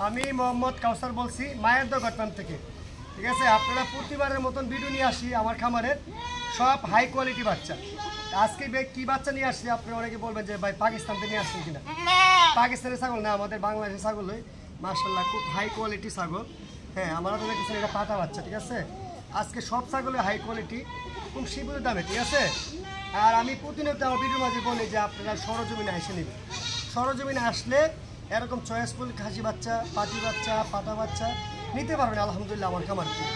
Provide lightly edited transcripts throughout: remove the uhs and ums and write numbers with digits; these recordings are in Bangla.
আমি মোহাম্মদ কাউসার বলছি মায়ের দোকান থেকে। ঠিক আছে, আপনারা প্রতিবারের মতন ভিডিও নিয়ে আসি আমার খামারের সব হাই কোয়ালিটি বাচ্চা। আজকে কি বাচ্চা নিয়ে আসছি আপনারা অনেকে বলবেন যে ভাই পাকিস্তান থেকে নিয়ে আসছেন কিনা। পাকিস্তানের ছাগল না, আমাদের বাংলাদেশের ছাগলই মাশাআল্লাহ খুব হাই কোয়ালিটি ছাগল। হ্যাঁ, আমরা তো দেখতেছেন এটা পাটা বাচ্চা। ঠিক আছে, আজকে সব ছাগলের হাই কোয়ালিটি খুব সীমিত দামে। ঠিক আছে, আর আমি প্রতিনিয়ত আমার ভিডিওর মাঝে বলি যে আপনারা সরজমিনে এসে নেবেন। সরজমিনে আসলে এরকম চয়েসফুল খাসি বাচ্চা, পাটি বাচ্চা, পাটা বাচ্চা নিতে পারবেন আলহামদুলিল্লাহ আমার খামার থেকে।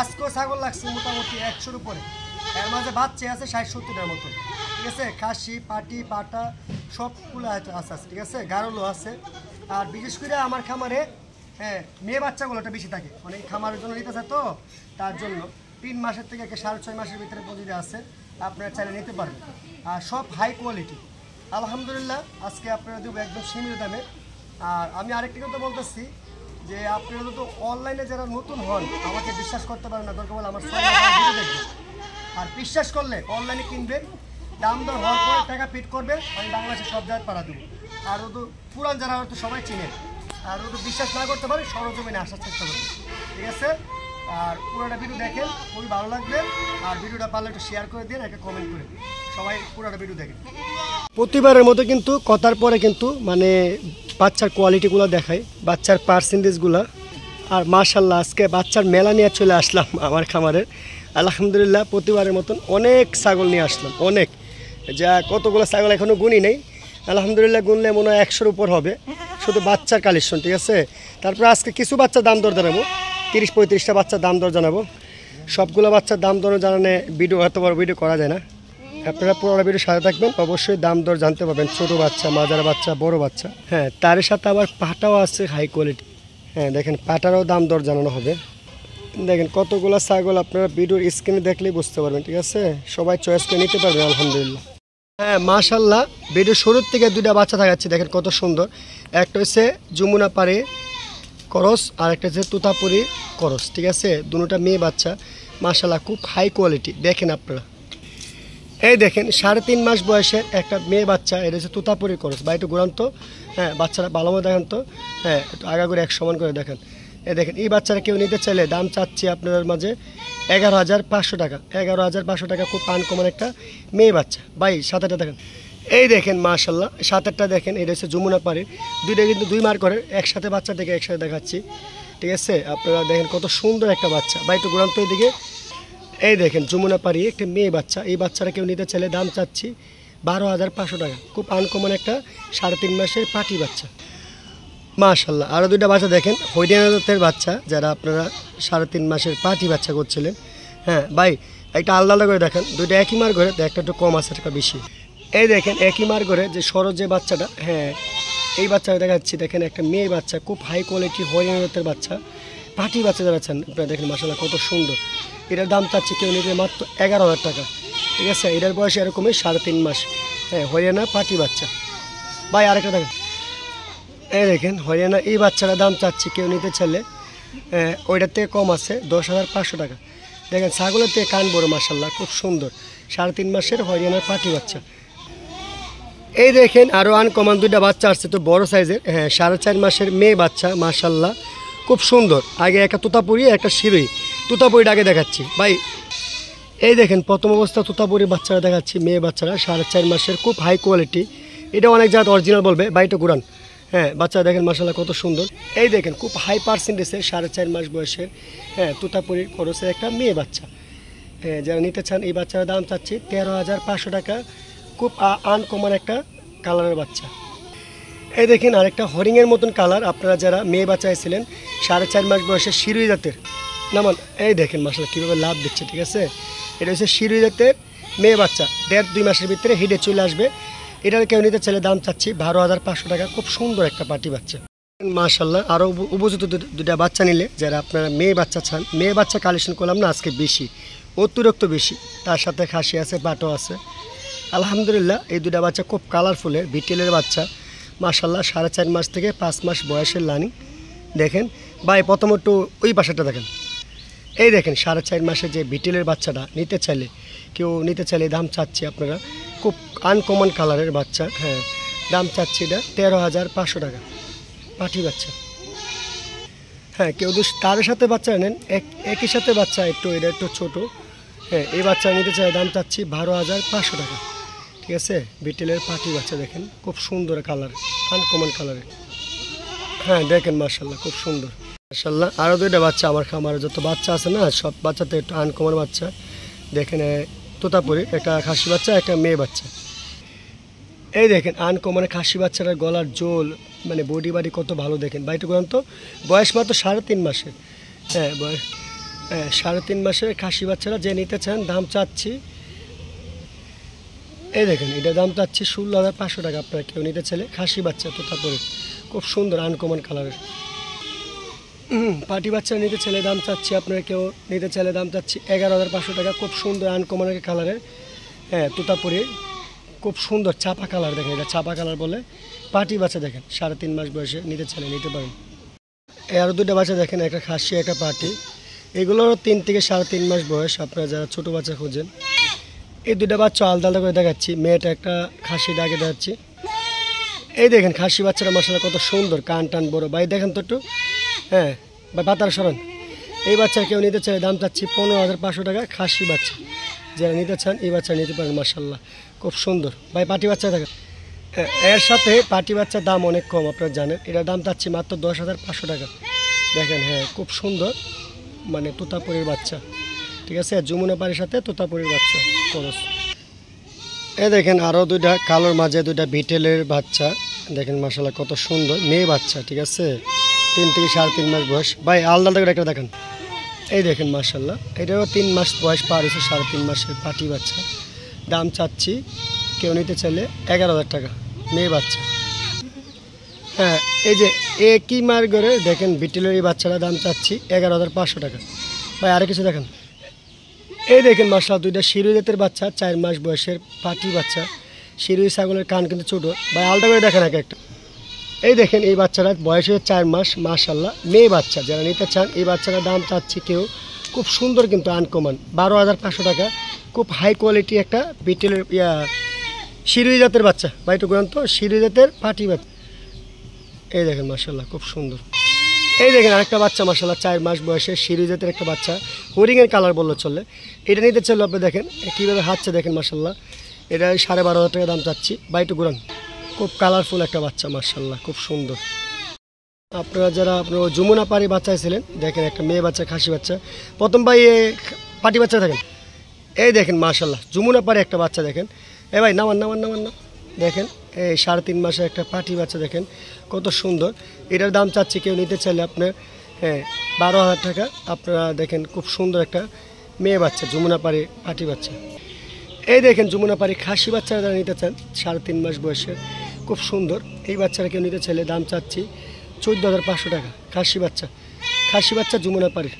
আজকেও ছাগল লাগছে মোটামুটি 100-র উপরে, এর মাঝে বাচ্চা আছে 60-70টার মতো। ঠিক আছে, খাসি, পাটি, পাটা সবগুলো আছে। ঠিক আছে, গারলও আছে। আর বিশেষ করে আমার খামারে মেয়ে বাচ্চাগুলোটা বেশি থাকে, মানে খামারের জন্য নিতে চায় তো, তার জন্য 3 মাসের থেকে 6.5 মাসের ভিতরে প্রতিটা আছে, আপনারা চাইলে নিতে পারবেন। আর সব হাই কোয়ালিটি আলহামদুলিল্লাহ। আজকে আপনারা দেবো একদম সীমিত দামে। আর আমি আরেকটি কথা বলতেছি যে আপনারা যদি অনলাইনে যারা নতুন হন আমাকে বিশ্বাস করতে পারেন না, দরকার বলে আমার ভিডিও দেখবেন। আর বিশ্বাস করলে অনলাইনে কিনবেন, দাম দর হওয়ার পরে টাকা পেড করবে, আমি বাংলাদেশের সব জায়গায় পাঠা দেবো। আর তো পুরান যারা হয়তো সবাই চিনে, আর তো বিশ্বাস না করতে পারে সরজমিনে আসার চেষ্টা করবে। ঠিক আছে, আর পুরোটা ভিডিও দেখেন, খুবই ভালো লাগবে। আর ভিডিওটা পারলে একটু শেয়ার করে দিন, একটা কমেন্ট করে সবাই পুরোটা ভিডিও দেখেন। প্রতিবারের মতো কিন্তু কথার পরে কিন্তু মানে বাচ্চার কোয়ালিটিগুলো দেখাই, বাচ্চার পার্সেন্টেজগুলো। আর মাশাআল্লাহ আজকে বাচ্চার মেলা নিয়ে চলে আসলাম আমার খামারের। আলহামদুলিল্লাহ প্রতিবারের মতন অনেক ছাগল নিয়ে আসলাম, অনেক, যা কতগুলো ছাগল এখনও গুনি নেই। আলহামদুলিল্লাহ গুনলে মনে হয় 100-র উপর হবে শুধু বাচ্চার কালেকশন। ঠিক আছে, তারপরে আজকে কিছু বাচ্চার দাম দর জানাবো, 30-35টা বাচ্চার দাম দর জানাবো। সবগুলো বাচ্চার দাম দর জানানে ভিডিও এত বড় ভিডিও করা যায় না। আপনারা পুরো ভিডিও সাথে থাকবেন, অবশ্যই দাম দর জানতে পারবেন, ছোটো বাচ্চা, মাঝারি বাচ্চা, বড় বাচ্চা। হ্যাঁ, তার সাথে আবার পাটাও আছে হাই কোয়ালিটি। হ্যাঁ দেখেন, পাটারও দাম দর জানানো হবে। দেখেন কতগুলো ছাগল আপনারা ভিডিওর স্ক্রিনে দেখলেই বুঝতে পারবেন। ঠিক আছে, সবাই চয়েস করে নিতে পারবেন আলহামদুলিল্লাহ। হ্যাঁ মাশাআল্লাহ, ভিডিও শুরুর থেকে 2টা বাচ্চা দেখাচ্ছি, দেখেন কত সুন্দর। একটা হচ্ছে যমুনা পাড়ি করস, আর একটা হচ্ছে তুতাপুরি করস। ঠিক আছে, দুটোটা মেয়ে বাচ্চা মাশাআল্লাহ খুব হাই কোয়ালিটি। দেখেন আপনারা, এই দেখেন 3.5 মাস বয়সের একটা মেয়ে বাচ্চা, এটা হচ্ছে তুতাপুরি করস। বা একটু ঘুরান তো, হ্যাঁ বাচ্চারা ভালো মতো দেখেন তো, হ্যাঁ একটু আগা করে এক সমান করে দেখেন। এই দেখেন, এই বাচ্চারা কেউ নিতে চাইলে দাম চাচ্ছি আপনাদের মাঝে 11,500 টাকা। 11,500 টাকা, খুব আনকমন একটা মেয়ে বাচ্চা। ভাই 7-টা দেখেন, এই দেখেন মাশাআল্লাহ 7-টা দেখেন। এটা হচ্ছে যমুনা পাড়ির, দুইটা কিন্তু 2 মার করে একসাথে বাচ্চা থেকে একসাথে দেখাচ্ছি। ঠিক আছে, আপনারা দেখেন কত সুন্দর একটা বাচ্চা। ভাই একটু ঘুরান তো এইদিকে। এই দেখেন যমুনা পাড়ি একটা মেয়ে বাচ্চা, এই বাচ্চারা কেউ নিতে চাইলে দাম চাচ্ছি 12,500 টাকা। খুব আনকমন একটা 3.5 মাসের পাটি বাচ্চা মাশাআল্লাহ। আরও 2টা বাচ্চা দেখেন, হরিয়ানাতের বাচ্চা, যারা আপনারা 3.5 মাসের পাটি বাচ্চা করছিলেন। হ্যাঁ ভাই একটা আলাদা আলাদা করে দেখেন, 2টা একই মার করে, একটা একটু কম আছে, একটা বেশি। এই দেখেন একই মার করে যে সরজ যে বাচ্চাটা, হ্যাঁ এই বাচ্চাটা দেখাচ্ছি। দেখেন একটা মেয়ে বাচ্চা, খুব হাই কোয়ালিটি হরিয়ানাতের বাচ্চা, পাটি বাচ্চা যারা চান আপনারা দেখেন মাশাআল্লাহ কত সুন্দর। এটার দাম চাচ্ছে কেউ নিতে মাত্র 11,000 টাকা। ঠিক আছে, এটার বয়স এরকমই 3.5 মাস। হ্যাঁ হরিয়ানা পাটি বাচ্চা। ভাই আরেকটা দেখেন, এই দেখেন হরিয়ানা এই বাচ্চাটার দাম চাচ্ছি কেউ নিতে চাইলে ওইটার থেকে কম আছে 10,500 টাকা। দেখেন ছাগলের থেকে কান বড় মাশাআল্লাহ, খুব সুন্দর 3.5 মাসের হরিয়ানার পাটি বাচ্চা। এই দেখেন আরও আনকমন 2টা বাচ্চা আসছে, তো বড় সাইজের। হ্যাঁ 4.5 মাসের মেয়ে বাচ্চা মাশাআল্লাহ খুব সুন্দর। আগে একটা তোতাপুরি, একটা শিরোই। তোতাপুরিটা আগে দেখাচ্ছি ভাই। এই দেখেন প্রথম অবস্থা তোতাপুরি বাচ্চারা দেখাচ্ছি, মেয়ে বাচ্চারা 4.5 মাসের, খুব হাই কোয়ালিটি। এটা অনেক জায়গায় অরিজিনাল বলবে, বাইটা ঘুরান। হ্যাঁ বাচ্চা দেখেন মাশাআল্লাহ কত সুন্দর। এই দেখেন খুব হাই পার্সেন্টেজের 4.5 মাস বয়সের, হ্যাঁ তোতাপুরির খরচের একটা মেয়ে বাচ্চা। হ্যাঁ যারা নিতে চান এই বাচ্চার দাম চাচ্ছি 13,500 টাকা। খুব আনকমন একটা কালারের বাচ্চা। এই দেখেন আরেকটা হরিংয়ের মতন কালার, আপনারা যারা মেয়ে বাচ্চা এসেছিলেন 4.5 মাস বয়সের শিরুই জাতের নামান। এই দেখেন মাশাআল্লাহ কীভাবে লাভ দিচ্ছে। ঠিক আছে, এটা হচ্ছে শিরুই জাতের মেয়ে বাচ্চা, 1.5-2 মাসের ভিতরে হিডে চলে আসবে। এটার কেউ নিতে চাইলে দাম চাচ্ছি 12,500 টাকা। খুব সুন্দর একটা পাটি বাচ্চা মাশাআল্লাহ। আরও উপযুক্ত 2টা বাচ্চা নিলে যারা আপনারা মেয়ে বাচ্চা চান, মেয়ে বাচ্চা কালেকশন করলাম না আজকে বেশি, অতিরিক্ত বেশি। তার সাথে খাসি আছে, পাটও আছে আলহামদুলিল্লাহ। এই 2টা বাচ্চা খুব কালারফুলের বিটেলের বাচ্চা মাশাআল্লাহ, 4.5 মাস থেকে 5 মাস বয়সের লানি। দেখেন ভাই প্রথম একটু ওই পাশাটা দেখেন, এই দেখেন 4.5 মাসের যে বিটেলের বাচ্চাটা নিতে চাইলে কেউ নিতে চাইলে দাম চাচ্ছি আপনারা, খুব আনকমন কালারের বাচ্চা। হ্যাঁ দাম চাচ্ছি এটা 13,500 টাকা পাটি বাচ্চা। হ্যাঁ, কেউ যদি তার সাথে বাচ্চা নেন, একই সাথে বাচ্চা এটা একটু ছোটো। হ্যাঁ, এই বাচ্চা নিতে চাই, দাম চাচ্ছি 12,500 টাকা। ঠিক আছে, বিটেলের পাটি বাচ্চা দেখেন, খুব সুন্দর কালার, আনকমন কালারের। হ্যাঁ দেখেন মাশাল্লাহ, খুব সুন্দর মাশাল্লাহ। আরও 2টা বাচ্চা আমার খামারে যত বাচ্চা আছে না, সব বাচ্চাতে একটু আনকমন বাচ্চা দেখেন। তোতাপুরি একটা খাসি বাচ্চা, একটা মেয়ে বাচ্চা। এই দেখেন আনকমন খাসি বাচ্চাটার গলার জোল, মানে বডি বাড়ি কত ভালো দেখেন। বাইটু গ্রন্থ বয়স মাত্র 3.5 মাসের। হ্যাঁ বয়স 3.5 মাসের খাসি বাচ্চারা যে নিতে চান, দাম চাচ্ছি, এই দেখেন এটার দাম চাচ্ছি 16,500 টাকা। আপনারা কেউ নিতে চাইলে খাসি বাচ্চা তোতাপুরি, খুব সুন্দর আনকমন কালারের। পাটি বাচ্চা নিতে চাইলে দাম চাচ্ছি, আপনারা কেউ নিতে চাইলে দাম চাচ্ছি 11,500 টাকা। খুব সুন্দর আনকমন কালারের। হ্যাঁ তোতাপুরি, খুব সুন্দর চাপা কালার দেখেন, এটা চাপা কালার বলে। পাটি বাচ্চা দেখেন 3.5 মাস বয়সে নিতে চাইলে নিতে পারেন। আরও 2টা বাচ্চা দেখেন, একটা খাসি একটা পাটি। এগুলোরও 3 থেকে 3.5 মাস বয়স। আপনারা যারা ছোটো বাচ্চা খুঁজেন, এই 2টা বাচ্চা আলাদা আলাদা করে দেখাচ্ছি। মেয়েটা একটা খাসিটা আগে দেখাচ্ছি। এই দেখেন খাসি বাচ্চারা মাশাআল্লাহ কত সুন্দর, কান টান বড়। ভাই দেখেন তো একটু, হ্যাঁ ভাই পাতার সরান। এই বাচ্চা কেউ নিতে চাই, দাম চাচ্ছি 15,500 টাকা। খাসি বাচ্চা যারা নিতে চান এই বাচ্চা নিতে পারেন, মাশাআল্লাহ খুব সুন্দর। ভাই পাটি বাচ্চা দেখেন, এর সাথে পাটি বাচ্চার দাম অনেক কম, আপনারা জানেন। এটার দাম চাচ্ছি মাত্র 10,500 টাকা। দেখেন হ্যাঁ খুব সুন্দর, মানে তোতাপুরির বাচ্চা। ঠিক আছে, যমুনা পাড়ির সাথে তোতাপুরির বাচ্চা খরচ। দেখেন আরও 2টা কালোর মাঝে 2টা বিটেলের বাচ্চা দেখেন, মাশাআল্লাহ কত সুন্দর মেয়ে বাচ্চা। ঠিক আছে, 3 থেকে 3.5 মাস বয়স। ভাই আলাদা করে একটা দেখেন, এই দেখেন মাশাআল্লাহ, এটাও 3 মাস বয়স পার হয়েছে, 3.5 মাসের পাটি বাচ্চা। দাম চাচ্ছি কেউ নিতে চাইলে 11,000 টাকা, মেয়ে বাচ্চা। হ্যাঁ এই যে একই মার করে দেখেন বিটেলের এই বাচ্চাটা, দাম চাচ্ছি 11,500 টাকা। ভাই আরও কিছু দেখেন, এই দেখেন মাশাআল্লাহ 2টা শিরুই জাতের বাচ্চা, 4 মাস বয়সের পাটি বাচ্চা। শিরুই ছাগলের কান কিন্তু ছোটো। ভাই আলাদা করে দেখেন একটা। এই দেখেন এই বাচ্চারা বয়স হয়ে 4 মাস, মাশাআল্লাহ মেয়ে বাচ্চা। যারা নিতে চান এই বাচ্চাটার দাম চাচ্ছি কেউ, খুব সুন্দর কিন্তু আনকমন, 12,500 টাকা। খুব হাই কোয়ালিটি একটা বিটেলের শিরুই জাতের বাচ্চা। ভাই একটু গ্রন্থ শিরুই জাতের পাটি বাচ্চা। এই দেখেন মাশাআল্লাহ খুব সুন্দর। এই দেখেন আরেকটা বাচ্চা মাশাআল্লাহ 4 মাস বয়সে শিরুই জাতের একটা বাচ্চা, হরিংয়ের কালার বললে চলে। এটা নিতে চাইলে আপনি দেখেন কীভাবে হাঁটছে দেখেন মাশাআল্লাহ। এটা 12,500 টাকা দাম চাচ্ছি। বাইটু গুরান, খুব কালারফুল একটা বাচ্চা মাশাআল্লাহ, খুব সুন্দর। আপনারা যারা আপনার যমুনা পাড়ি বাচ্চা ছিলেন, দেখেন একটা মেয়ে বাচ্চা খাসি বাচ্চা। প্রথম ভাই পাটি বাচ্চা দেখেন, এই দেখেন মাশাআল্লাহ যমুনা পাড়ি একটা বাচ্চা দেখেন। ভাই নামান নামান নামান না, দেখেন এই 3.5 মাসের একটা পাটি বাচ্চা দেখেন কত সুন্দর। এটার দাম চাচ্ছি কেউ নিতে চাইলে আপনার 12,000 টাকা। আপনারা দেখেন খুব সুন্দর একটা মেয়ে বাচ্চা, যমুনা পাড়ি পাটি বাচ্চা। এই দেখেন যমুনা পাড়ি খাসি বাচ্চারা যারা নিতে চান, 3.5 মাস বয়সের, খুব সুন্দর। এই বাচ্চারা কেউ নিতে চাইলে দাম চাচ্ছি 14,500 টাকা। খাসি বাচ্চা যমুনা পাড়ির।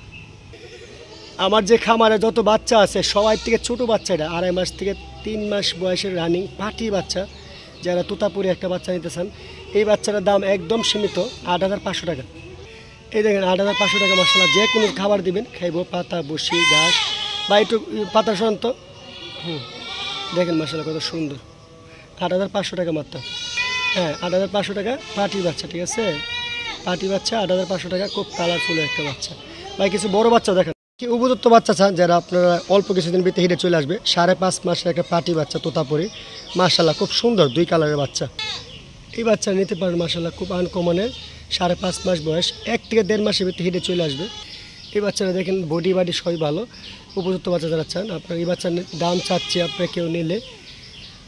আমার যে খামারে যত বাচ্চা আছে সবাই থেকে ছোটো বাচ্চা, এটা 2.5 মাস থেকে 3 মাস বয়সের রানিং পাটি বাচ্চা। যারা তোতাপুরি একটা বাচ্চা নিতে চান, এই বাচ্চাটার দাম একদম সীমিত 8,500 টাকা। এই দেখেন 8,500 টাকা মাশাআল্লাহ। যে কোনো খাবার দিবেন খাইব, পাতা বসি ঘাস বা একটু পাতা সন্ত। দেখেন মাশাআল্লাহ কত সুন্দর, 8,500 টাকা মাত্র। হ্যাঁ 8,500 টাকা পাটি বাচ্চা। ঠিক আছে, পাটি বাচ্চা 8,500 টাকা, খুব কালারফুল একটা বাচ্চা। ভাই কিছু বড় বাচ্চা দেখেন, কি উপযুক্ত বাচ্চা চান যারা আপনারা অল্প কিছুদিন ভিতরে হিটে চলে আসবে। 5.5 মাসের একটা পাটি বাচ্চা তোতাপুরি, মাশাআল্লাহ খুব সুন্দর 2 কালারের বাচ্চা। এই বাচ্চা নিতে পারেন মাশাআল্লাহ, খুব আনকমনের, 5.5 মাস বয়স, 1 থেকে 1.5 মাসের ভিতরে হিটে চলে আসবে। এই বাচ্চারা দেখেন বডি বাডি সবই ভালো, উপযুক্ত বাচ্চা যারা চান। আপনার এই বাচ্চার দাম চাচ্ছি আপনার কেউ নিলে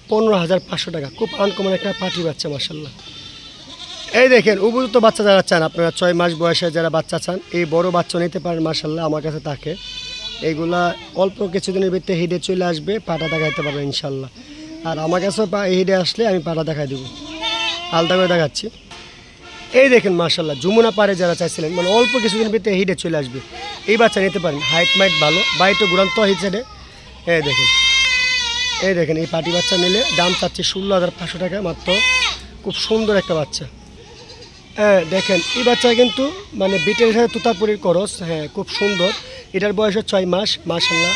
15,500 টাকা। খুব আনকমন একটা পাটি বাচ্চা মাশাআল্লাহ। এই দেখেন উপযুক্ত বাচ্চা যারা চান, আপনারা 6 মাস বয়সে যারা বাচ্চা চান, এই বড় বাচ্চা নিতে পারেন মাশাআল্লাহ। আমার কাছে থাকে, এইগুলা অল্প কিছুদিনের ভিতরে হিডে চলে আসবে, পাটা দেখাইতে পারবেন ইনশাল্লাহ। আর আমার কাছেও হিডে আসলে আমি পাটা দেখাই দেবো, আলাদা করে দেখাচ্ছি। এই দেখেন মাশাআল্লাহ যমুনা পাড়ে যারা চাইছিলেন, মানে অল্প কিছুদিন ভিতরে হিডে চলে আসবে, এই বাচ্চা নিতে পারেন। হাইট মাইট ভালো, বাইটও গুরান্ত হিসেবে। এই দেখেন এই পাটি বাচ্চা নিলে দাম চাচ্ছি 16,500 টাকা মাত্র। খুব সুন্দর একটা বাচ্চা। হ্যাঁ দেখেন এই বাচ্চা কিন্তু মানে বিটের সাথে তোতাপুরির করস। হ্যাঁ খুব সুন্দর। এটার বয়স 6 মাস মাশাআল্লাহ।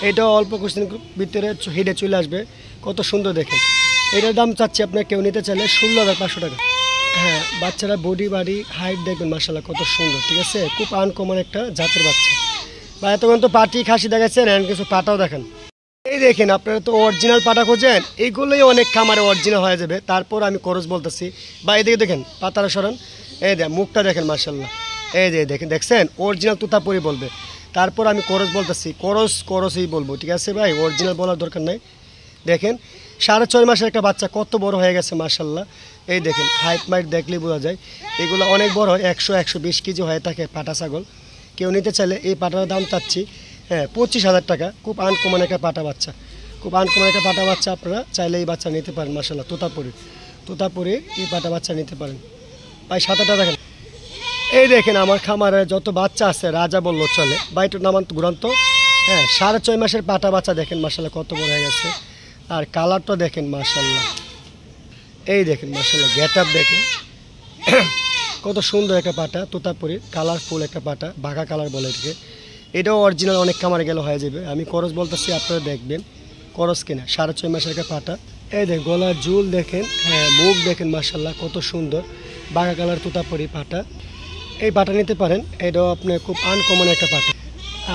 এটাও অল্প কিছুদিন ভিতরে হিডে চলে আসবে, কত সুন্দর দেখেন। এটার দাম চাচ্ছি আপনার কেউ নিতে চাইলে 16,500 টাকা। হ্যাঁ বাচ্চারা বডি বাড়ি হাইট দেখবেন মাশাআল্লাহ কত সুন্দর, ঠিক আছে, খুব আনকমন একটা জাতের বাচ্চা। বা এতক্ষণ তো পাটি খাসি দেখাচ্ছেন, এখন কিছু পাটাও দেখেন। এই দেখেন আপনারা তো অরিজিনাল পাটা খোঁজেন, এইগুলোই অনেক খামারে অরিজিনাল হয়ে যাবে। তারপর আমি করজ বলতেছি, বা এদিকে দেখেন পাতারা সরান, এই দেখ মুখটা দেখেন মাশাআল্লাহ, এই যে দেখেন, দেখছেন অরিজিনাল তুতাপুরি বলবে। তারপর আমি করজ বলতেছি, করজই বলবো, ঠিক আছে ভাই, অরিজিনাল বলার দরকার নাই। দেখেন 6.5 মাসের একটা বাচ্চা কত বড় হয়ে গেছে মাশাআল্লাহ। এই দেখেন হাইট মাইট দেখলেই বোঝা যায়, এগুলো অনেক বড় হয়, 100-120 কেজি হয়ে থাকে পাটা ছাগল। কেউ নিতে চাইলে এই পাটার দাম চাচ্ছি 25,000 টাকা। খুব আনকমন একটা পাটা বাচ্চা, খুব আনকমন একটা পাটা বাচ্চা। আপনারা চাইলে এই বাচ্চা নিতে পারেন মাশাআল্লাহ, তোতাপুরি এই পাটা বাচ্চা নিতে পারেন ভাই। 7-8টা দেখেন। এই দেখেন আমার খামারে যত বাচ্চা আছে রাজা বললো চলে, বাইটুর নামান ঘুরান্ত। 6.5 মাসের পাটা বাচ্চা দেখেন মাশাআল্লাহ কত বড় হয়ে গেছে। আর কালারটা দেখেন মাশাআল্লাহ, এই দেখেন মাশাআল্লাহ গেট আপ দেখেন কত সুন্দর একটা পাটা, তোতাপুরি কালারফুল একটা পাটা, বাঘা কালার বলে এটাকে। এটাও অরিজিনাল, অনেক খামারে গেলে হয়ে যাবে। আমি করজ বলতেছি, আপনারা দেখবেন করজ কিনা। 6.5 মাসের একটা পাটা। এই দেখেন গলার ঝুল দেখেন, মুখ দেখেন মাশাআল্লাহ কত সুন্দর, বাঘা কালার তোতাপুরি পাটা। এই পাটা নিতে পারেন, এটাও আপনার খুব আনকমন একটা পাটা।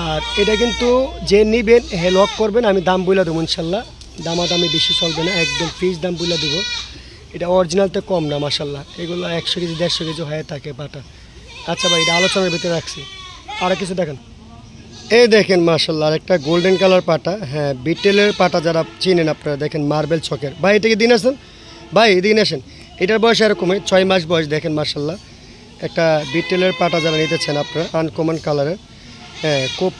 আর এটা কিন্তু যে নিবেন লক করবেন, আমি দাম বইলা দেবো ইনশাল্লাহ, দামাদামি বেশি চলবে না, একদম ফিক্স দাম বইলা দেবো। এটা অরিজিনালতে কম না মাশাআল্লাহ, এগুলো 100 কেজি 150 কেজি হয়ে থাকে পাটা। আচ্ছা ভাই, এটা আলোচনার ভিতরে রাখছি। আর কিছু দেখেন, এই দেখেন মাশাআল্লাহ একটা গোল্ডেন কালার পাটা। বিটেলের পাটা যারা চিনেন আপনারা, দেখেন মার্বেল ছকের। ভাই এটাকে দিন আসেন, ভাই এদিকে আসেন। এটার বয়স এরকমই 6 মাস বয়স, দেখেন মাশাআল্লাহ একটা বিটেলের পাটা যারা নিতেছেন আপনারা, আনকমন কালারের। খুব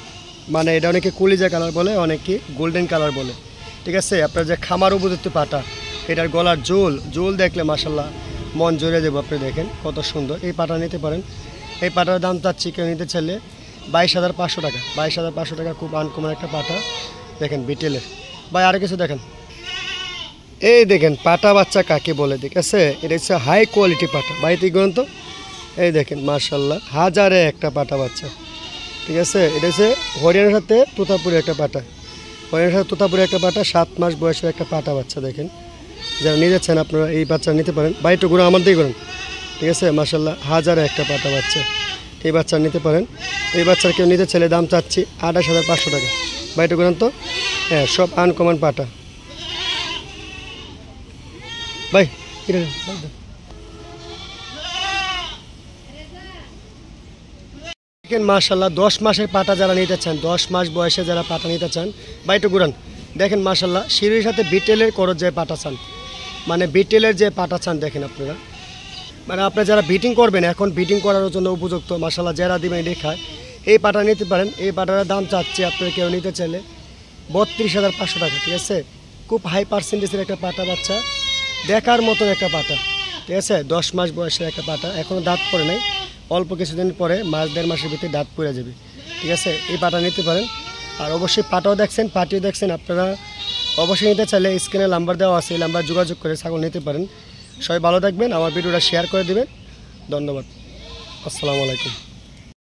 মানে এটা অনেকে কলিজা কালার বলে, অনেকে গোল্ডেন কালার বলে, ঠিক আছে। আপনার যে খামার উপযুক্ত পাটা, এটার গলার ঝোল দেখলে মাশাআল্লাহ মন জড়িয়ে দেবো। আপনি দেখেন কত সুন্দর, এই পাটা নিতে পারেন। এই পাটার দাম চাচ্ছি কেউ নিতে চাইলে 22,500 টাকা। 22,500 টাকা, খুব আনকমন একটা পাটা দেখেন বিটেলের। ভাই আর কিছু দেখেন, এই দেখেন পাটা বাচ্চা কাকে বলে, ঠিক আছে, এটা হচ্ছে হাই কোয়ালিটি পাটা। বাড়িতে গ্রন্থ, এই দেখেন মাশাআল্লাহ হাজারে একটা পাটা বাচ্চা, ঠিক আছে। এটা হচ্ছে হরিয়ানার সাথে তোতাপুরি একটা পাটা, হরিয়ানার সাথে তোতাপুরি একটা পাটা, 7 মাস বয়সের একটা পাটা বাচ্চা। দেখেন যারা নিয়েছেন আপনারা এই বাচ্চা নিতে পারেন। বাড়িটা ঘুরে আমার দিয়ে করেন, ঠিক আছে, মাশাআল্লাহ হাজারে একটা পাটা বাচ্চা, এই বাচ্চা নিতে পারেন। এই বাচ্চার কেউ নিতে চাইলে দাম চাচ্ছি 28,500 টাকা। বাড়িটা ঘুরান তো, সব আনকমন পাটা ভাই। দেখেন মাশাআল্লাহ 10 মাসের পাটা যারা নিতে চান, 10 মাস বয়সে যারা পাটা নিতে চান, বাইটু গুরান দেখেন মাশাআল্লাহ শিরির সাথে বিটেলের করজ যে পাটা চান, মানে বিটেলের যে পাটা চান দেখেন আপনারা, মানে আপনারা যারা বিটিং করবেন, এখন বিটিং করার জন্য উপযুক্ত মাশাআল্লাহ, যারা দিবেন দেখায় এই পাটা নিতে পারেন। এই পাটার দাম চাচ্ছে আপনারা কেউ নিতে চাইলে 32,500 টাকা, ঠিক আছে। খুব হাই পার্সেন্টেজের একটা পাটা বাচ্চা, দেখার মতন একটা পাটা, ঠিক আছে। 10 মাস বয়সের একটা পাটা, এখনও দাঁত পড়ে নাই, অল্প কিছুদিন পরে 1-1.5 মাসের ভিতরে দাঁত পড়ে যাবে, ঠিক আছে। এই পাটা নিতে পারেন। আর অবশ্যই পাটাও দেখছেন, পাটিও দেখছেন, আপনারা অবশ্যই নিতে চাইলে স্ক্রিনে নাম্বার দেওয়া আছে, এই নাম্বার যোগাযোগ করে ছাগল নিতে পারেন। সবাই ভালো থাকবেন, আমার ভিডিওটা শেয়ার করে দেবেন। ধন্যবাদ, আসসালামু আলাইকুম।